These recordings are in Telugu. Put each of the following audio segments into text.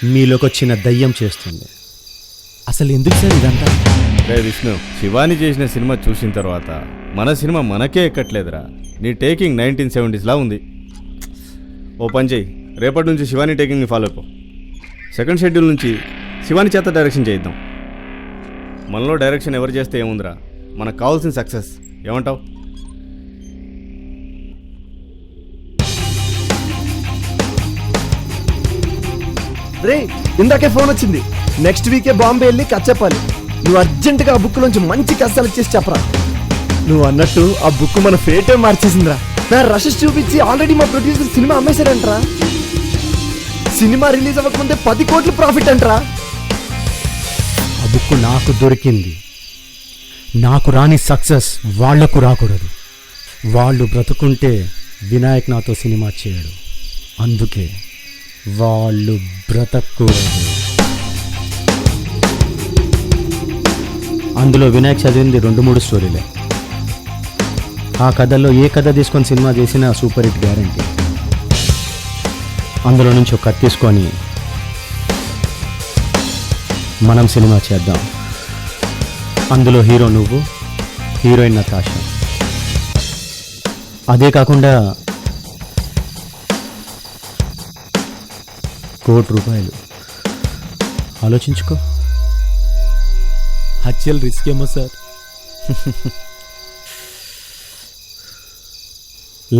మీలోకి వచ్చిన దయ్యం చేస్తుంది. అసలు ఎందుకు సార్ ఇదంతా? రే విష్ణు, శివాని చేసిన సినిమా చూసిన తర్వాత మన సినిమా మనకే ఎక్కట్లేదురా. నీ టేకింగ్ 1970s ఉంది. ఓ పని చెయ్యి, రేపటి నుంచి శివాని టేకింగ్ని ఫాలో అయిపో. సెకండ్ షెడ్యూల్ నుంచి శివాని చేత డైరెక్షన్ చేయిద్దాం. మనలో డైరెక్షన్ ఎవరు చేస్తే ఏముందిరా, మనకు కావాల్సిన సక్సెస్. ఏమంటావు? రే, ఇందాకే ఫోన్ వచ్చింది. నెక్స్ట్ వీకే బాంబే వెళ్ళి కథ చెప్పాలి. నువ్వు అర్జెంటుగా ఆ బుక్ నుంచి మంచి కథ సెలెక్ట్ చేసి చెప్పరా. నువ్వు అన్నట్టు ఆ బుక్ మన ఫేటే మార్చేసిందిరా. నా రషెస్ చూపించి ఆల్రెడీ మా ప్రొడ్యూసర్ సినిమా అమ్మేశారంటరా. సినిమా రిలీజ్ అవ్వకముందే 10 కోట్లు ప్రాఫిట్ అంటరా. ఆ బుక్ నాకు దొరికింది. నాకు రాని సక్సెస్ వాళ్లకు రాకూడదు. వాళ్ళు బ్రతుకుంటే వినాయక్ నాతో సినిమా చేయడు. అందుకే వాళ్ళు బ్రతకూడదు. అందులో వినాయక్ చదివింది 2-3 స్టోరీలే. ఆ కథల్లో ఏ కథ తీసుకొని సినిమా చేసినా సూపర్ హిట్ గ్యారంటీ. అందులో నుంచి ఒక కథ తీసుకొని మనం సినిమా చేద్దాం. అందులో హీరో నువ్వు, హీరోయిన్ నతాషా. అదే కాకుండా ₹1 కోటి. ఆలోచించుకో. హత్యలు రిస్క్ ఏమో సార్.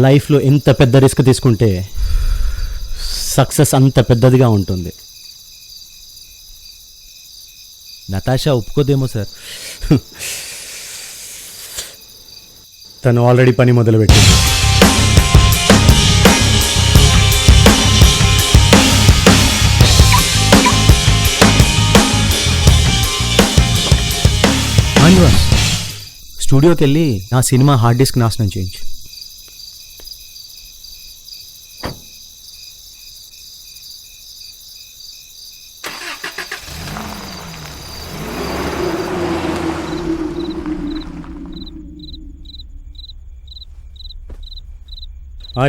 లైఫ్లో ఎంత పెద్ద రిస్క్ తీసుకుంటే సక్సెస్ అంత పెద్దదిగా ఉంటుంది. నతాషా ఒప్పుకోదేమో సార్. తను ఆల్రెడీ పని మొదలుపెట్టింది. స్టూడియోకి వెళ్ళి నా సినిమా హార్డ్ డిస్క్ నాశనం చేయించు.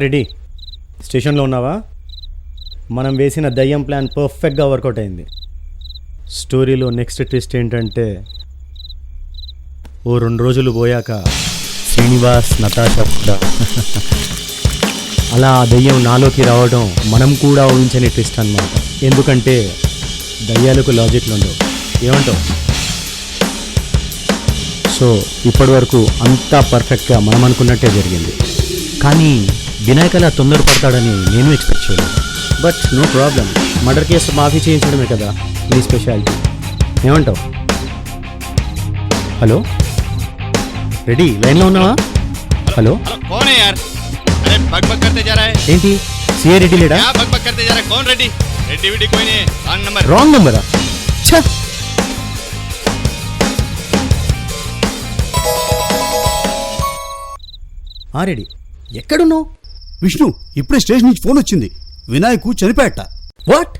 రెడీ? స్టేషన్లో ఉన్నావా? మనం వేసిన దయ్యం ప్లాన్ పర్ఫెక్ట్గా వర్కౌట్ అయింది. స్టోరీలో నెక్స్ట్ ట్విస్ట్ ఏంటంటే, ఓ 2 రోజులు పోయాక శ్రీనివాస్, నతాషా కూడా అలా ఆ దయ్యం నాలోకి రావడం మనం కూడా ఊహించని ట్విస్ట్ అన్నమాట. ఎందుకంటే దయ్యాలకు లాజిక్లు ఉండవు. ఏమంటావు? సో ఇప్పటి వరకు అంతా పర్ఫెక్ట్గా మనం అనుకున్నట్టే జరిగింది. కానీ వినాయక్ అలా తొందరపడతాడని నేను ఎక్స్పెక్ట్ చేయలేదు. But no problem. Murder case మాఫీ చేయించడమే కదా నీ స్పెషాలిటీ. ఏమంటావు? Hello, ready? లైన్లో ఉన్నావా? హలో, ఏంటి సిఏ రెడ్డి లేడా? రాంగ్ నెంబరా? రెడీ, ఎక్కడున్నావు? విష్ణు, ఇప్పుడే స్టేషన్ నుంచి ఫోన్ వచ్చింది. వినాయకు చనిపోయాట. వాట్?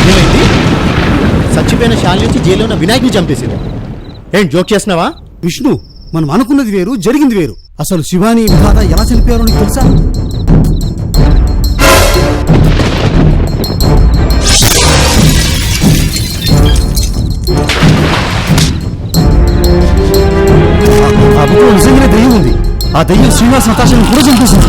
ఏమైంది? చచ్చిపోయిన శాల నుంచి జైల్లో ఉన్న వినాయకుని చంపేసింది. ఏం జోక్ చేస్తున్నావా? విష్ణు, మనం అనుకున్నది వేరు, జరిగింది వేరు. అసలు శివాని విధాత ఎలా చనిపోయారో నీకు తెలుసా? ఆ బుక్లో నిజంగానే దయ్యం ఉంది. ఆ దయ్యం శ్రీనివాస్ నతాషాను కూడా చంపేసింది.